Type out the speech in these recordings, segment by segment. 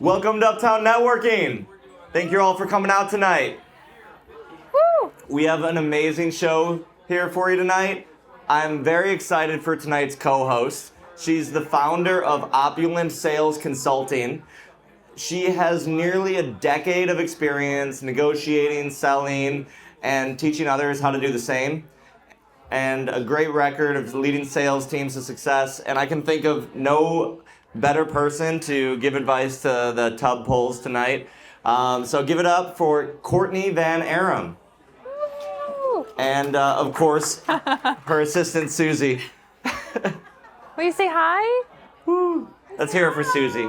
Welcome to Uptown Networking. Thank you all for coming out tonight. Woo! We have an amazing show here for you tonight. I'm very excited for tonight's co-host. She's the founder of Opulent Sales Consulting. She has nearly a decade of experience negotiating, selling, and teaching others how to do the same, and a great record of leading sales teams to success. And I can think of no better person to give advice to the tub pulls tonight. So give it up for Courtney Van Erem. Woo! And of course, her assistant, Susie. Will you say hi? Woo. Let's hear it for Susie.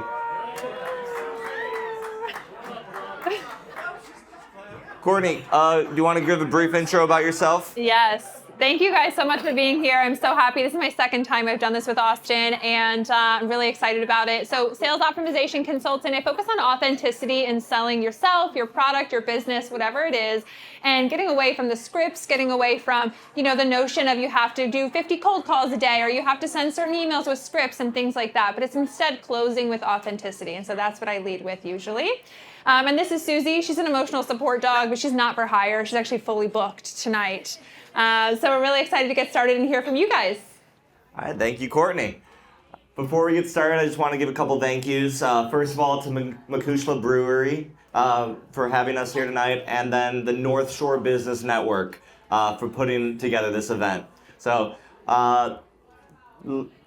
Courtney, do you want to give a brief intro about yourself? Yes. Thank you guys so much for being here. I'm so happy. This is my second time I've done this with Austin, and I'm really excited about it. So, sales optimization consultant, I focus on authenticity in selling yourself, your product, your business, whatever it is, and getting away from the scripts, getting away from, the notion of you have to do 50 cold calls a day, or you have to send certain emails with scripts and things like that. But it's instead closing with authenticity, and so that's what I lead with usually. And this is Susie. She's an emotional support dog, but she's not for hire. She's actually fully booked tonight. So we're really excited to get started and hear from you guys. All right, thank you, Courtney. Before we get started, I just want to give a couple thank yous. First of all, to Macushla Brewery for having us here tonight, and then the North Shore Business Network for putting together this event. So,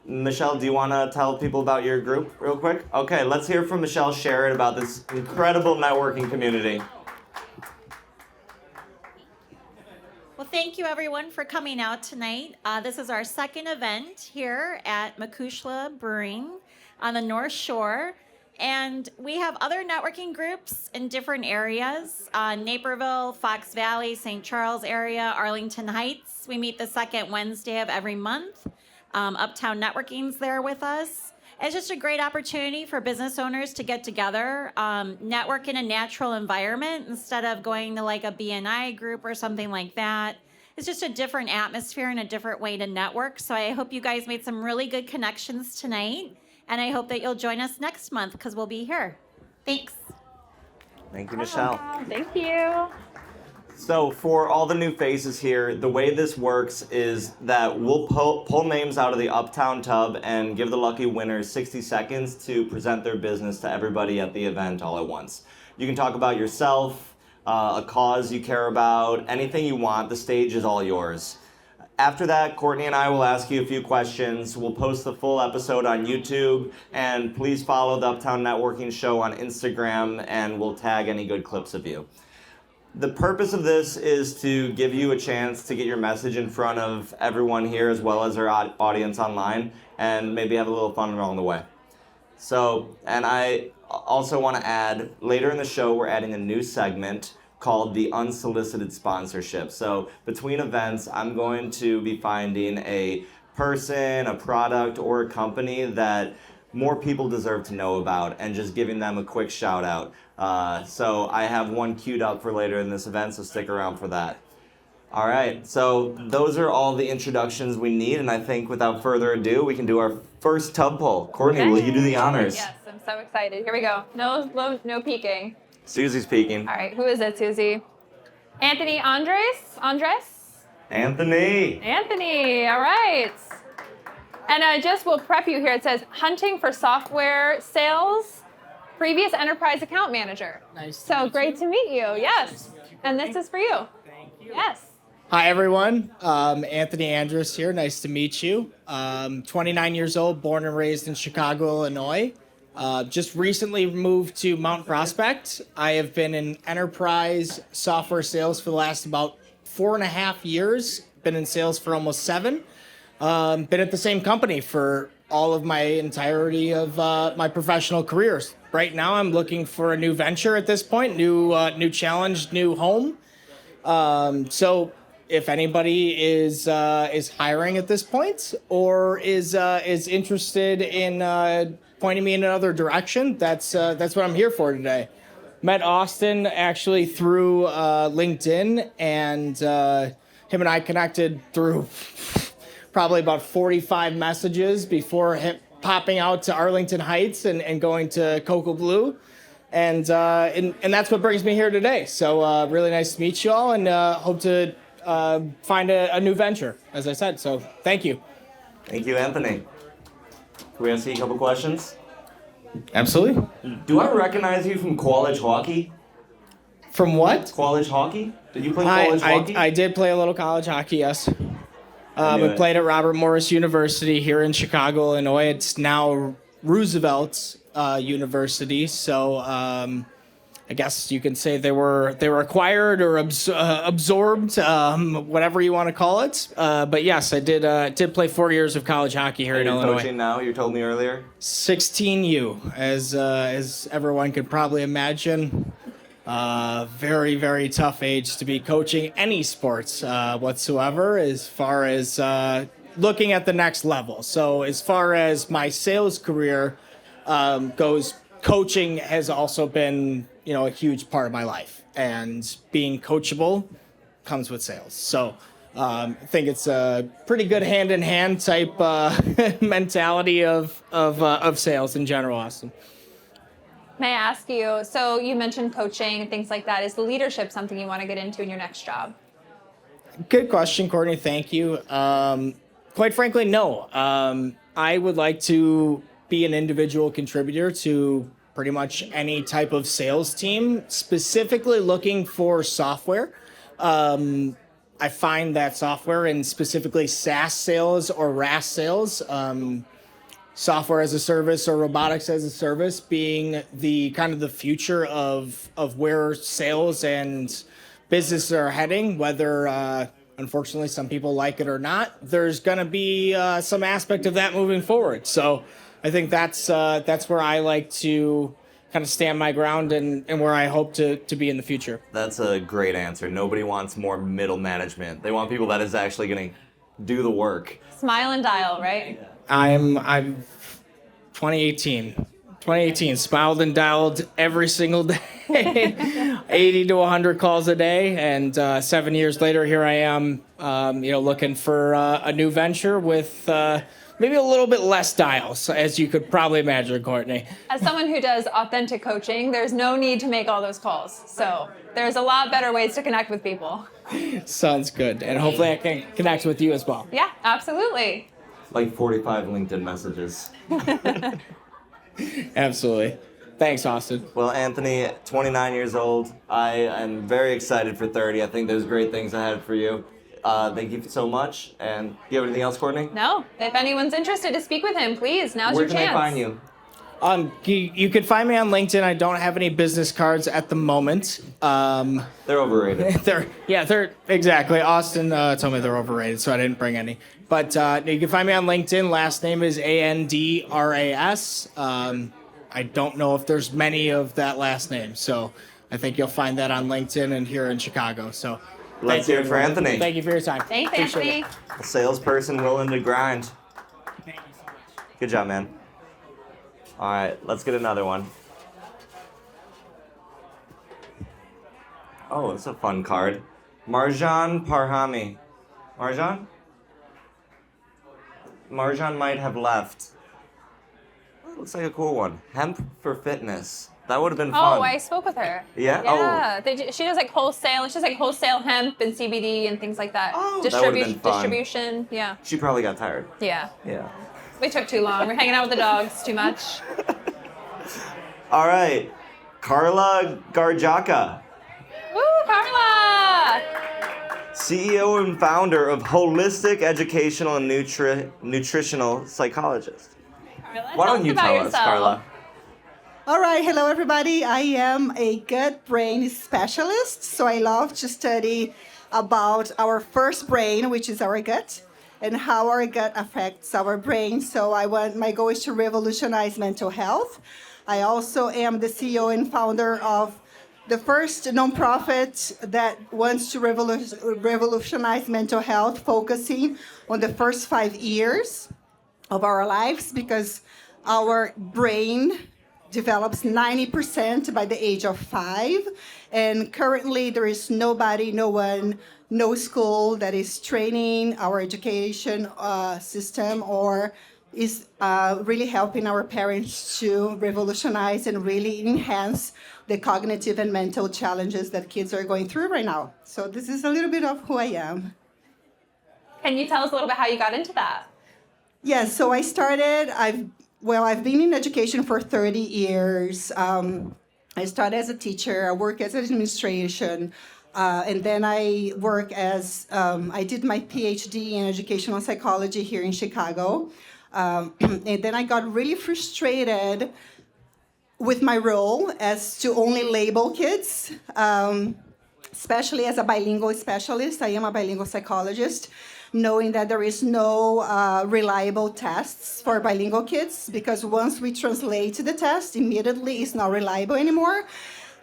Michelle, do you want to tell people about your group real quick? Okay, let's hear from Michelle Sherrod about this incredible networking community. Well, thank you everyone for coming out tonight. This is our second event here at Macushla Brewing on the North Shore. And we have other networking groups in different areas, Naperville, Fox Valley, St. Charles area, Arlington Heights. We meet the second Wednesday of every month. Uptown Networking's there with us. It's just a great opportunity for business owners to get together, network in a natural environment instead of going to like a BNI group or something like that. It's just a different atmosphere and a different way to network. So I hope you guys made some really good connections tonight. And I hope that you'll join us next month because we'll be here. Thanks. Thank you, Michelle. Thank you. So for all the new faces here, the way this works is that we'll pull names out of the Uptown tub and give the lucky winners 60 seconds to present their business to everybody at the event all at once. You can talk about yourself, a cause you care about, anything you want. The stage is all yours. After that, Courtney and I will ask you a few questions. We'll post the full episode on YouTube, and please follow the Uptown Networking Show on Instagram, and we'll tag any good clips of you. The purpose of this is to give you a chance to get your message in front of everyone here as well as our audience online, and maybe have a little fun along the way. So, and I also want to add, later in the show we're adding a new segment called the Unsolicited Sponsorship. So between events, I'm going to be finding a person, a product, or a company that more people deserve to know about and just giving them a quick shout out. So I have one queued up for later in this event, so stick around for that. All right, so those are all the introductions we need, and I think without further ado, we can do our first tub pull. Courtney, will you do the honors? Yes, I'm so excited. Here we go. No peeking. Susie's peeking. All right, who is it, Susie? Anthony Andres? Anthony, all right. And we'll prep you here. It says, hunting for software sales, previous enterprise account manager. Nice to So meet great you. to meet you, yes. And this is for you. Thank you. Yes. Hi, everyone. Anthony Andrus here. Nice to meet you. 29 years old, born and raised in Chicago, Illinois. Just recently moved to Mount Prospect. I have been in enterprise software sales for the last about 4.5 years. Been in sales for almost 7. Been at the same company for all of my entirety of my professional careers. Right now, I'm looking for a new venture at this point, new challenge, new home. So if anybody is hiring at this point or is interested in pointing me in another direction, that's what I'm here for today. Met Austin actually through LinkedIn, and him and I connected through probably about 45 messages before popping out to Arlington Heights and going to Cocoa Blue. And that's what brings me here today. So really nice to meet you all, and hope to find a new venture, as I said. So thank you. Thank you, Anthony. Can we ask you a couple questions? Absolutely. Do I recognize you from college hockey? From what? College hockey? Did you play college hockey? I did play a little college hockey, yes. I played at Robert Morris University here in Chicago, Illinois. It's now Roosevelt University. So I guess you can say they were acquired or absorbed, whatever you want to call it. But yes, I did play 4 years of college hockey here in You're Illinois. coaching now, you told me earlier? 16U, as everyone could probably imagine. Very, very tough age to be coaching any sports whatsoever, as far as looking at the next level. So as far as my sales career goes, coaching has also been, a huge part of my life, and being coachable comes with sales. So I think it's a pretty good hand-in-hand type mentality of sales in general, Austin. May I ask you, so you mentioned coaching and things like that. Is leadership something you want to get into in your next job? Good question, Courtney. Thank you. Quite frankly, no. I would like to be an individual contributor to pretty much any type of sales team, specifically looking for software. I find that software, and specifically SaaS sales or RaaS sales, software as a service or robotics as a service, being the kind of the future of where sales and businesses are heading, whether unfortunately some people like it or not. There's going to be some aspect of that moving forward. So I think that's where I like to kind of stand my ground, and where I hope to be in the future. That's a great answer. Nobody wants more middle management. They want people that is actually going to do the work. Smile and dial, right? I'm 2018, smiled and dialed every single day, 80 to 100 calls a day, and 7 years later, here I am, looking for a new venture with maybe a little bit less dials, as you could probably imagine, Courtney. As someone who does authentic coaching, there's no need to make all those calls. So there's a lot better ways to connect with people. Sounds good, and hopefully I can connect with you as well. Yeah, absolutely. Like 45 LinkedIn messages. Absolutely. Thanks, Austin. Well, Anthony, 29 years old. I am very excited for 30. I think there's great things ahead for you. Thank you so much. And do you have anything else, Courtney? No. If anyone's interested to speak with him, please, now's Where your can chance. they find you? You can find me on LinkedIn. I don't have any business cards at the moment. They're overrated. They're exactly. Austin told me they're overrated, so I didn't bring any. But you can find me on LinkedIn. Last name is Andras. I don't know if there's many of that last name, so I think you'll find that on LinkedIn and here in Chicago. So Let's hear it for Anthony. Thank you for your time. Thanks, Appreciate Anthony. A salesperson willing to grind. Thank you so much. Good job, man. All right, let's get another one. Oh, it's a fun card. Marjan Parhami. Marjan? Marjan might have left. Oh, looks like a cool one. Hemp for fitness. That would have been fun. Oh, I spoke with her. Yeah? Yeah. She does like wholesale. She does like wholesale hemp and CBD and things like that. Oh, that would've been fun. Distribution. Yeah. She probably got tired. Yeah. Yeah. We took too long. We're hanging out with the dogs too much. All right. Carla Garjaka, Woo, Carla! CEO and founder of Holistic Educational and Nutritional Psychologist. Carla, Why don't you about tell us, yourself. Carla? All right, hello everybody. I am a gut brain specialist, so I love to study about our first brain, which is our gut, and how our gut affects our brain. So my goal is to revolutionize mental health. I also am the CEO and founder of the first nonprofit that wants to revolutionize mental health, focusing on the first 5 years of our lives, because our brain develops 90% by the age of 5. And currently there is nobody, no one, no school that is training our education system or is really helping our parents to revolutionize and really enhance the cognitive and mental challenges that kids are going through right now. So this is a little bit of who I am. Can you tell us a little bit how you got into that? Yes, so I've been in education for 30 years. I started as a teacher, I work as an administration, and then I I did my PhD in educational psychology here in Chicago. And then I got really frustrated with my role as to only label kids, especially as a bilingual specialist. I am a bilingual psychologist, knowing that there is no reliable tests for bilingual kids, because once we translate the test, immediately it's not reliable anymore.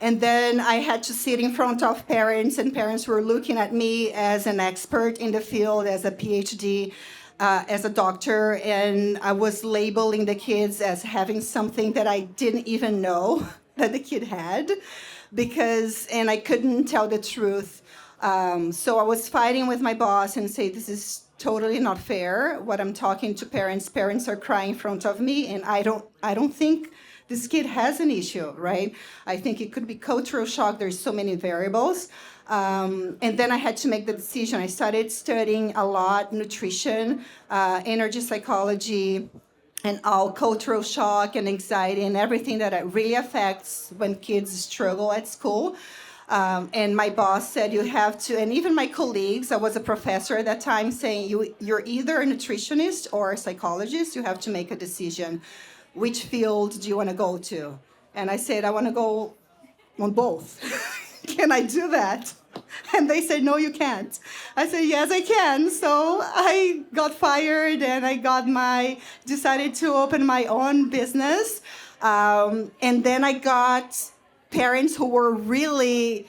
And then I had to sit in front of parents, and parents were looking at me as an expert in the field, as a PhD, as a doctor, and I was labeling the kids as having something that I didn't even know that the kid had, and I couldn't tell the truth. So I was fighting with my boss and say, this is totally not fair. What I'm talking to parents are crying in front of me, and I don't think this kid has an issue, right? I think it could be cultural shock. There's so many variables. And then I had to make the decision. I started studying a lot, nutrition, energy psychology, and all cultural shock and anxiety and everything that really affects when kids struggle at school. And my boss said, you have to, and even my colleagues, I was a professor at that time, saying, you're either a nutritionist or a psychologist. You have to make a decision. Which field do you want to go to? And I said, I want to go on both. Can I do that? And they said, no, you can't. I said, yes, I can. So I got fired, and I decided to open my own business. And then I got parents who were really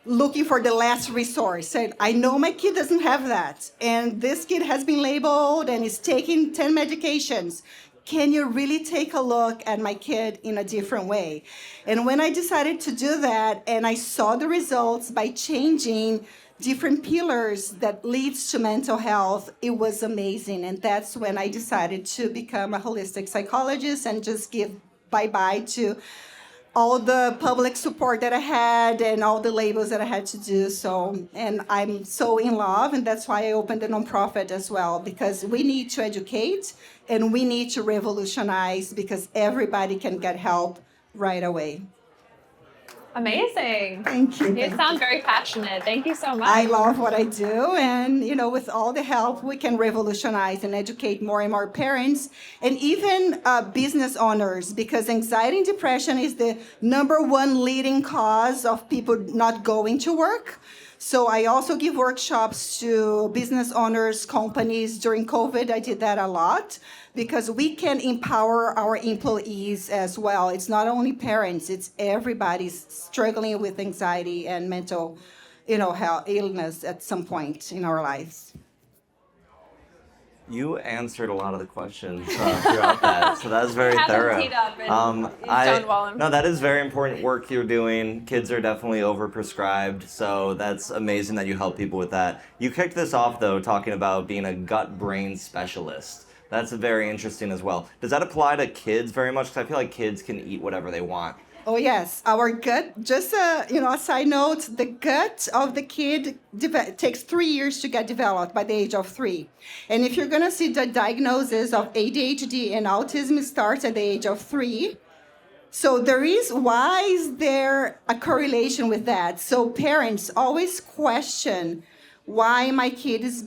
looking for the last resource. Said, I know my kid doesn't have that, and this kid has been labeled and is taking 10 medications. Can you really take a look at my kid in a different way? And when I decided to do that, and I saw the results by changing different pillars that leads to mental health, it was amazing. And that's when I decided to become a holistic psychologist and just give bye-bye to all the public support that I had and all the labels that I had to do. So, and I'm so in love, and that's why I opened a nonprofit as well, because we need to educate and we need to revolutionize, because everybody can get help right away. Amazing. Thank you. You sound very passionate. Thank you so much. I love what I do, and with all the help, we can revolutionize and educate more and more parents, and even business owners, because anxiety and depression is the #1 leading cause of people not going to work. So I also give workshops to business owners, companies. During COVID, I did that a lot, because we can empower our employees as well. It's not only parents, it's everybody's struggling with anxiety and mental, health illness at some point in our lives. You answered a lot of the questions throughout that, so that was very Have them thorough. teed up and stonewall 'em. No, that is very important work you're doing. Kids are definitely overprescribed, so that's amazing that you help people with that. You kicked this off, though, talking about being a gut-brain specialist. That's very interesting as well. Does that apply to kids very much? Because I feel like kids can eat whatever they want. Oh yes, our gut. Just a side note: the gut of the kid takes 3 years to get developed by the age of 3, and if you're gonna see the diagnosis of ADHD and autism, it starts at the age of 3. So why is there a correlation with that? So parents always question why my kid is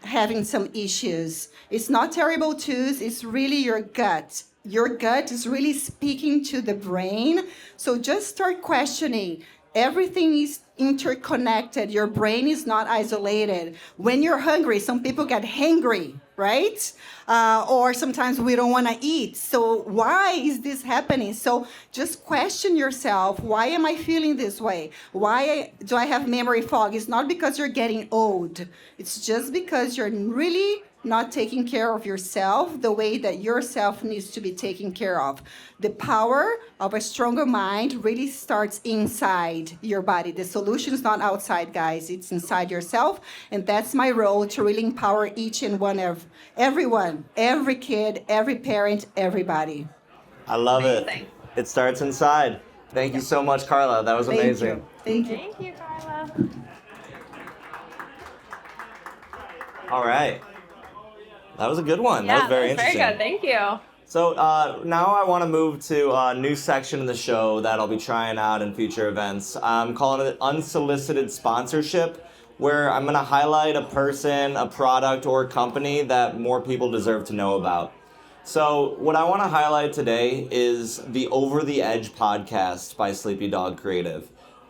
having some issues. It's not terrible twos. It's really your gut. Your gut is really speaking to the brain. So just start questioning. Everything is interconnected. Your brain is not isolated. When you're hungry, some people get hangry, right? Or sometimes we don't want to eat. So why is this happening? So just question yourself. Why am I feeling this way? Why do I have memory fog? It's not because you're getting old. It's just because you're really not taking care of yourself the way that yourself needs to be taken care of. The power of a stronger mind really starts inside your body. The solution is not outside, guys. It's inside yourself. And that's my role, to really empower each and one of everyone, every kid, every parent, everybody. I love Amazing. it. It starts inside. Thank you so much, Carla. That was amazing. Thank you. Thank you, Carla. All right. That was a good one. That was very interesting. Very good. Thank you. So now I want to move to a new section of the show that I'll be trying out in future events. I'm calling it unsolicited sponsorship, where I'm going to highlight a person, a product, or a company that more people deserve to know about. So what I want to highlight today is the Over the Edge podcast by Sleepy Dog Creative.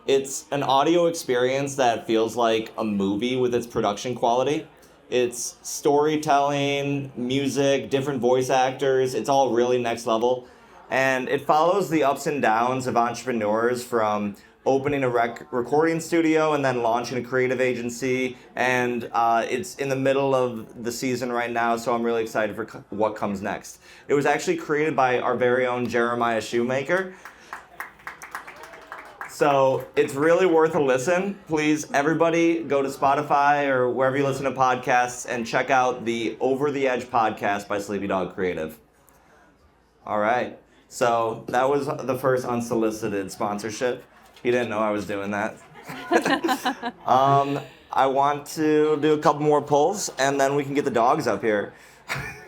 It's an audio experience that feels like a movie with its production quality. It's storytelling, music, different voice actors. It's all really next level. And it follows the ups and downs of entrepreneurs from opening a recording studio and then launching a creative agency. And it's in the middle of the season right now, so I'm really excited for what comes next. It was actually created by our very own Jeremiah Shoemaker. So it's really worth a listen. Please, everybody, go to Spotify or wherever you listen to podcasts and check out the Over the Edge podcast by Sleepy Dog Creative. All right. So that was the first unsolicited sponsorship. He didn't know I was doing that. I want to do a couple more polls, and then we can get the dogs up here.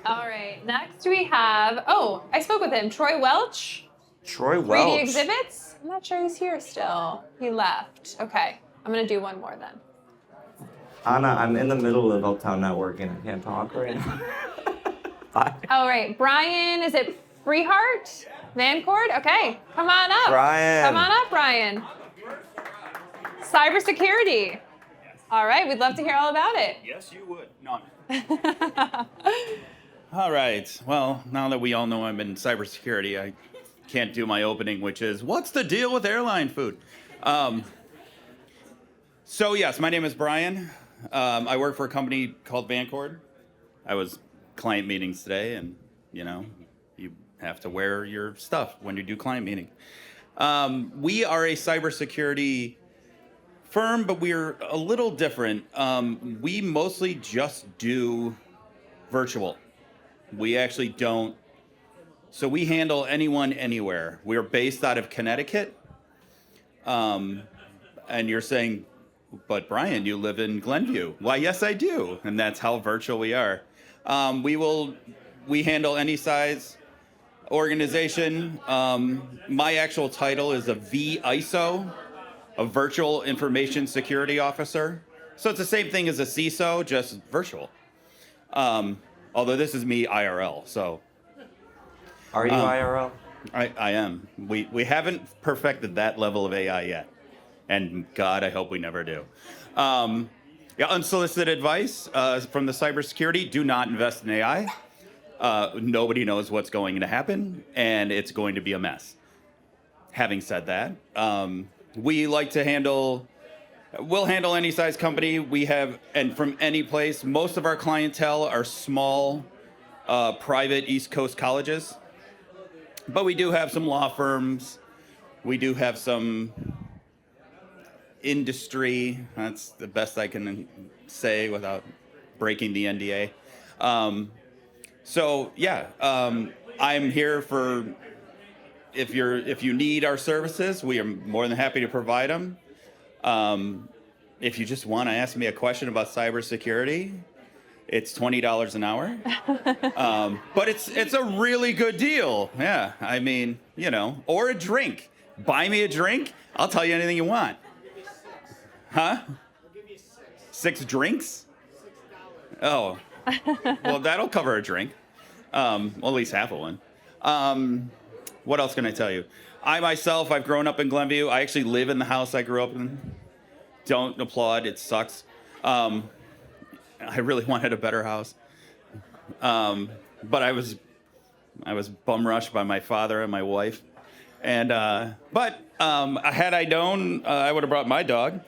All right. Next we have, I spoke with him, Troy Welch. Troy Welch. 3D Exhibits. I'm not sure he's here still. He left. Okay. I'm going to do one more then. Anna, I'm in the middle of Uptown networking. I can't talk right now. Bye. All right. Brian, is it Freehart? Vancord? Okay. Come on up. Brian. Come on up, Brian. Cybersecurity. All right. We'd love to hear all about it. Yes, you would. No. All right. Well, now that we all know I'm in cybersecurity, I can't do my opening, which is, what's the deal with airline food? So yes, my name is Brian. I work for a company called Vancord. I was client meetings today, and you have to wear your stuff when you do client meeting. We are a cybersecurity firm, but we're a little different. We mostly just do virtual. We actually don't. So we handle anyone, anywhere. We're based out of Connecticut. And you're saying, but Brian, you live in Glenview. Why, yes, I do. And that's how virtual we are. We handle any size organization. My actual title is a VISO, a Virtual Information Security Officer. So it's the same thing as a CISO, just virtual. Although this is me IRL, so. Are you IRL? I am. We haven't perfected that level of AI yet. And God, I hope we never do. Unsolicited advice from the cybersecurity, do not invest in AI. Nobody knows what's going to happen, and it's going to be a mess. Having said that, we like to we'll handle any size company we have, and from any place. Most of our clientele are small, private East Coast colleges. But we do have some law firms. We do have some industry. That's the best I can say without breaking the NDA. I'm here for if you need our services, we are more than happy to provide them. If you just want to ask me a question about cybersecurity, it's $20 an hour. But it's a really good deal. Yeah, I mean, or a drink. Buy me a drink, I'll tell you anything you want. Huh? I'll give you 6 drinks? Oh, well, that'll cover a drink. Well, at least half of one. What else can I tell you? I myself, I've grown up in Glenview. I actually live in the house I grew up in. Don't applaud, it sucks. I really wanted a better house. But I was bum rushed by my father and my wife. And had I known, I would have brought my dog.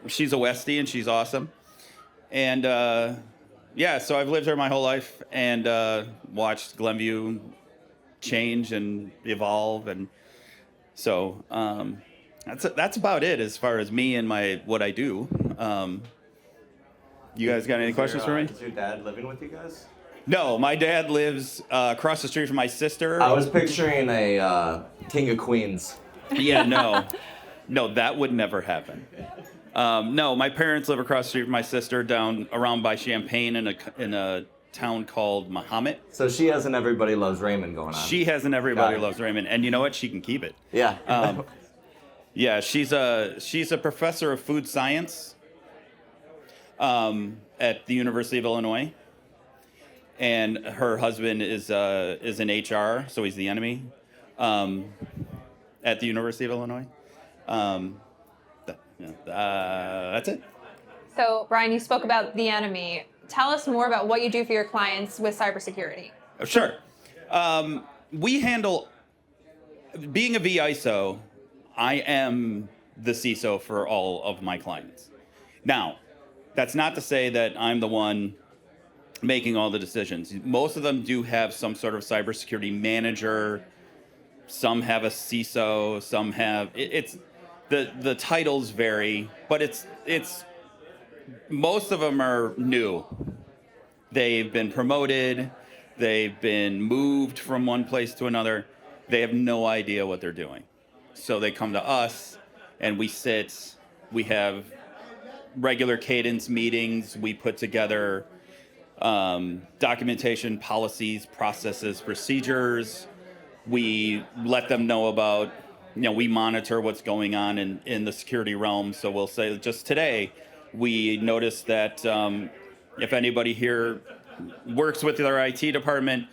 She's a Westie and she's awesome. And yeah, so I've lived here my whole life and watched Glenview change and evolve, and so that's about it as far as me and what I do. You guys got any questions for me? Is your dad living with you guys? No, my dad lives across the street from my sister. I was picturing a King of Queens. Yeah, no, that would never happen. No, my parents live across the street from my sister down around by Champaign in a town called Mahomet. So she has an Everybody Loves Raymond going on. She has an Everybody Got it. Loves Raymond, and you know what? She can keep it. Yeah. Yeah, she's a professor of food science at the University of Illinois, and her husband is in HR, so he's the enemy at the University of Illinois. That's it. So, Brian, you spoke about the enemy. Tell us more about what you do for your clients with cybersecurity. Sure. We handle, being a VISO, I am the CISO for all of my clients. Now, that's not to say that I'm the one making all the decisions. Most of them do have some sort of cybersecurity manager. Some have a CISO. Some have it's the titles vary, but it's most of them are new. They've been promoted. They've been moved from one place to another. They have no idea what they're doing. So they come to us, and we sit. We have regular cadence meetings. We put together documentation, policies, processes, procedures. We let them know about, we monitor what's going on in the security realm. So we'll say, just today, we noticed that if anybody here works with their IT department,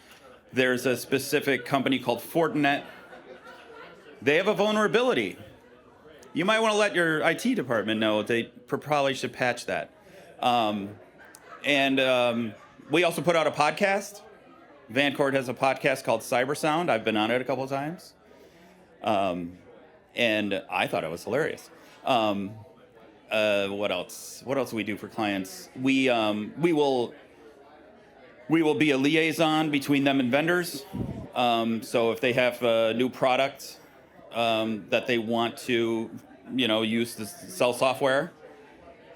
there's a specific company called Fortinet. They have a vulnerability. You might want to let your IT department know. They probably should patch that. And we also put out a podcast. Vancourt has a podcast called Cyber Sound. I've been on it a couple of times. And I thought it was hilarious. What else? What else do we do for clients? We will be a liaison between them and vendors. So if they have a new product that they want to, use to sell software,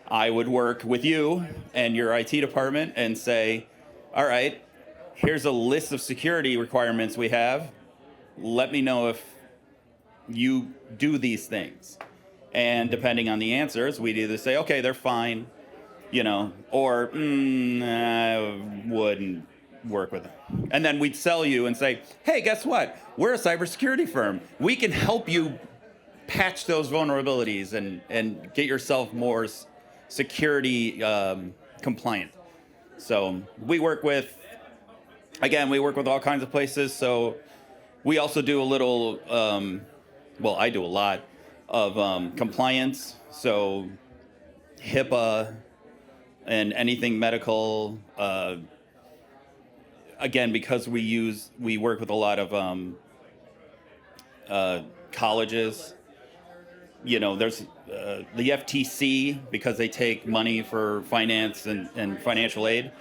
I would work with you and your IT department and say, all right, here's a list of security requirements we have. Let me know if you do these things. And depending on the answers, we'd either say, okay, they're fine, or I wouldn't work with them. And then we'd sell you and say, hey, guess what? We're a cybersecurity firm. We can help you patch those vulnerabilities and get yourself more security compliant. So we work with all kinds of places. So we also do a little, I do a lot of work so HIPAA and anything medical. Again, because we work with a lot of colleges. There's the FTC, because they take money for finance and financial aid.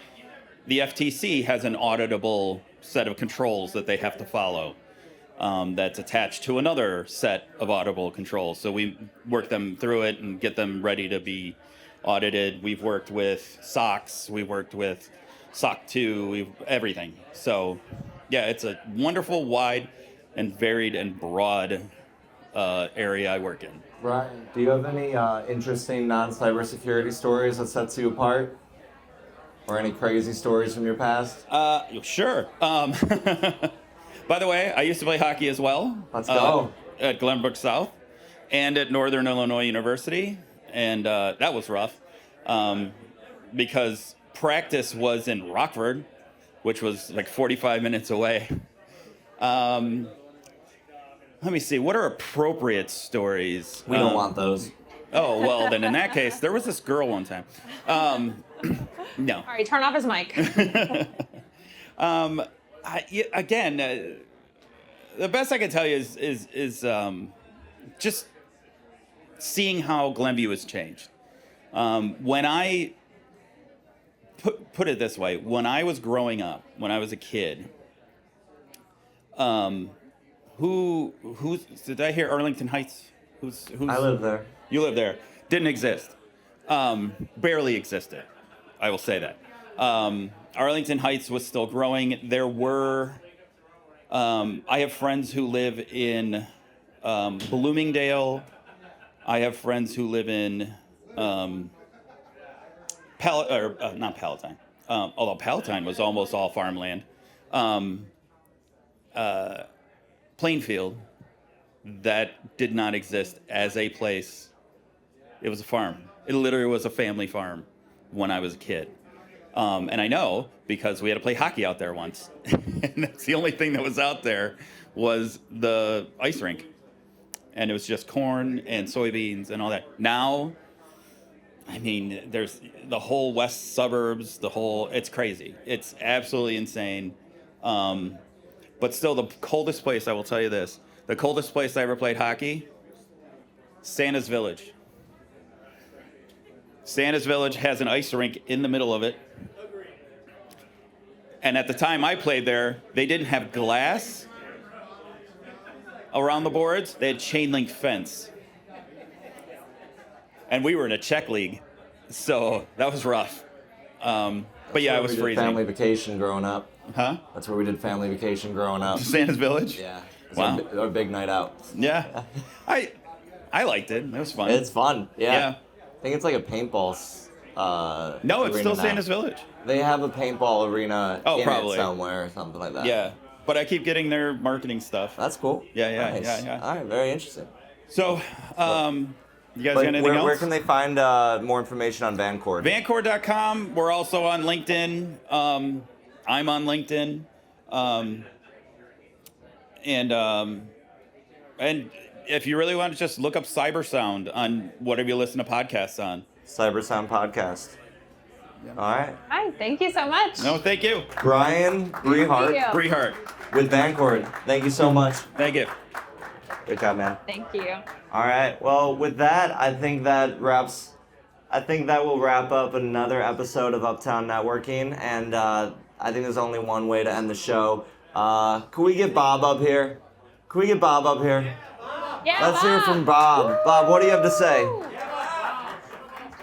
The FTC has an auditable set of controls that they have to follow. That's attached to another set of auditable controls. So we work them through it and get them ready to be audited. We've worked with SOX. We've worked with SOC 2. Everything. So, yeah, it's a wonderful, wide, and varied and broad area I work in. Brian, do you have any interesting non-cybersecurity stories that sets you apart? Or any crazy stories from your past? Sure. By the way, I used to play hockey as well. Let's go. At Glenbrook South and at Northern Illinois University. And that was rough because practice was in Rockford, which was like 45 minutes away. Let me see. What are appropriate stories? We don't want those. Oh, well, then in that case, there was this girl one time. No. All right, turn off his mic. The best I can tell you is just seeing how Glenview has changed. When I put it this way: when I was growing up, when I was a kid, who's did I hear Arlington Heights? Who's I live there. You live there. Didn't exist. Barely existed. I will say that. Arlington Heights was still growing. There were. I have friends who live in Bloomingdale. I have friends who live in not Palatine. Although Palatine was almost all farmland. Plainfield, that did not exist as a place. It was a farm. It literally was a family farm when I was a kid. And I know because we had to play hockey out there once. And that's the only thing that was out there was the ice rink. And it was just corn and soybeans and all that. Now, I mean, there's the whole west suburbs, it's crazy. It's absolutely insane. But still, the coldest place, I will tell you this, the coldest place I ever played hockey, Santa's Village. Santa's Village has an ice rink in the middle of it. And at the time I played there, they didn't have glass around the boards. They had chain link fence. And we were in a Czech league, so that was rough. But yeah, it was freezing. Family vacation growing up. Huh? That's where we did family vacation growing up. Santa's Village? Yeah. It's Wow. our big night out. Yeah. I liked it. It was fun. It's fun. Yeah. Yeah. I think it's like a paintball. No, it's arena still now. Santa's Village. They have a paintball arena in probably. it somewhere or something like that. Yeah. But I keep getting their marketing stuff. That's cool. Yeah. All right, very interesting. So, you guys Like, got anything else? where can they find more information on Vancord? Vancord.com. We're also on LinkedIn. I'm on LinkedIn. And if you really want to just look up Cyber Sound on whatever you listen to podcasts on. Cyber Sound Podcast. All right. Hi, thank you so much. No, thank you. Brian Brehart Thank you. Brehart. with Vancord. Thank you so much. Thank you. Good job, man. Thank you. All right. Well, with that, I think that will wrap up another episode of Uptown Networking. And I think there's only one way to end the show. Can we get Bob up here? Yeah, Let's hear from Bob. Bob, what do you have to say?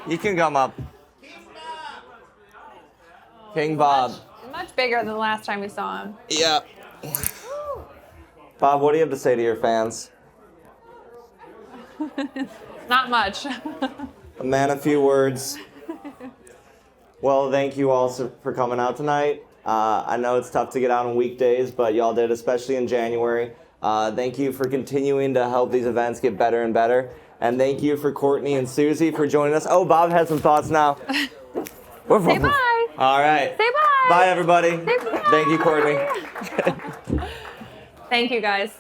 You can come up. King Bob. Much bigger than the last time we saw him. Yeah. Bob, what do you have to say to your fans? Not much. A man of few words. Well, thank you all for coming out tonight. I know it's tough to get out on weekdays, but y'all did, especially in January. Thank you for continuing to help these events get better and better. And thank you for Courtney and Susie for joining us. Oh, Bob has some thoughts now. Say bye. All right. Say bye. Bye, everybody. Say bye. Thank you, Courtney. Thank you, guys.